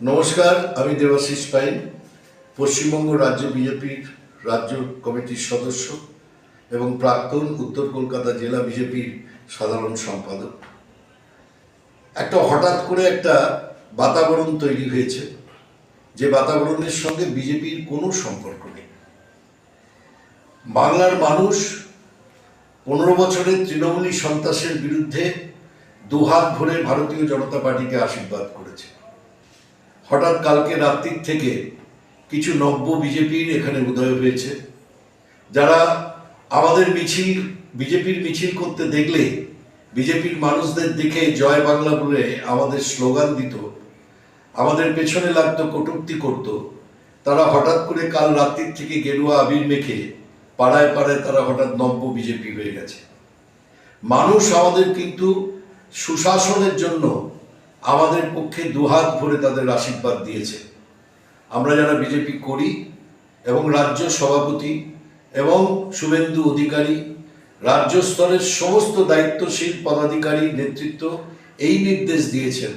নমস্কার, আমি দেবাশিস পাইন, পশ্চিমবঙ্গ রাজ্য বিজেপির রাজ্য কমিটির সদস্য এবং প্রাক্তন উত্তর কলকাতা জেলা বিজেপির সাধারণ সম্পাদক। হঠাৎ করে একটা বাতাবরণ তৈরি হয়েছে, যে বাতাবরণের সঙ্গে বিজেপির কোনো সম্পর্ক নেই। বাংলার মানুষ 15 বছরের তৃণমূলী সন্ত্রাসের বিরুদ্ধে দুহাত ভরে ভারতীয় জনতা পার্টিকে আশীর্বাদ করেছে। হঠাৎ কালকে রাত্রির থেকে কিছু নব্য বিজেপির এখানে উদয় হয়েছে, যারা আমাদের বিজেপির মিছিল করতে দেখলে বিজেপির মানুষদের দেখে জয় বাংলা বলে আমাদের স্লোগান দিত, আমাদের পেছনে লাগতো, কটূক্তি করত। তারা হঠাৎ করে কাল রাত্রির থেকে গেরুয়া আবির মেখে পাড়ায় পাড়ায় তারা হঠাৎ নব্য বিজেপি হয়ে গেছে। মানুষ আমাদের কিন্তু সুশাসনের জন্য আমাদের পক্ষে দুহাত ভরে তাদের আশীর্বাদ দিয়েছে। আমরা যারা বিজেপি করি এবং রাজ্য সভাপতি এবং শুভেন্দু অধিকারী, রাজ্য স্তরের সমস্ত দায়িত্বশীল পদাধিকারী নেতৃত্ব এই নির্দেশ দিয়েছেন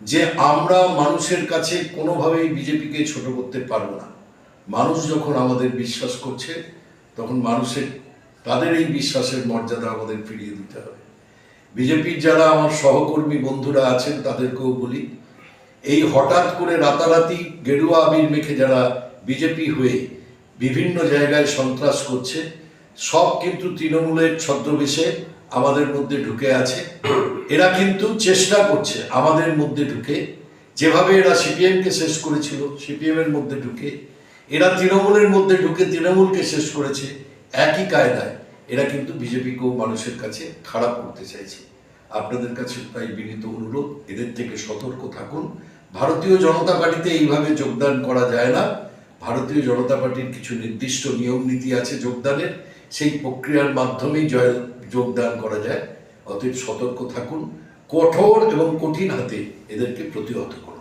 যে আমরা মানুষের কাছে কোনোভাবেই বিজেপিকে ছোট করতে পারব না। মানুষ যখন আমাদের বিশ্বাস করছে, তখন তাদের এই বিশ্বাসের মর্যাদা আমাদের ফিরিয়ে দিতে হবে। বিজেপির যারা আমার সহকর্মী বন্ধুরা আছেন তাদেরকেও বলি, এই হঠাৎ করে রাতারাতি গেরুয়া আবির মেখে যারা বিজেপি হয়ে বিভিন্ন জায়গায় সন্ত্রাস করছে, সব কিন্তু তৃণমূলের ছদ্মবেশে আমাদের মধ্যে ঢুকে আছে। এরা কিন্তু চেষ্টা করছে আমাদের মধ্যে ঢুকে, যেভাবে এরা সিপিএমকে শেষ করেছিল সিপিএম এর মধ্যে ঢুকে, এরা তৃণমূলের মধ্যে ঢুকে তৃণমূলকে শেষ করেছে। একই কায়দায় এরা কিন্তু বিজেপিকেও মানুষের কাছে খারাপ করতে চাইছে। আপনাদের কাছে তাই বিনীত অনুরোধ, এদের থেকে সতর্ক থাকুন। ভারতীয় জনতা পার্টিতে এইভাবে যোগদান করা যায় না। ভারতীয় জনতা পার্টির কিছু নির্দিষ্ট নিয়ম নীতি আছে যোগদানের, সেই প্রক্রিয়ার মাধ্যমেই যোগদান করা যায়। অতএব সতর্ক থাকুন, কঠোর এবং কঠিন হাতে এদেরকে প্রতিহত করুন।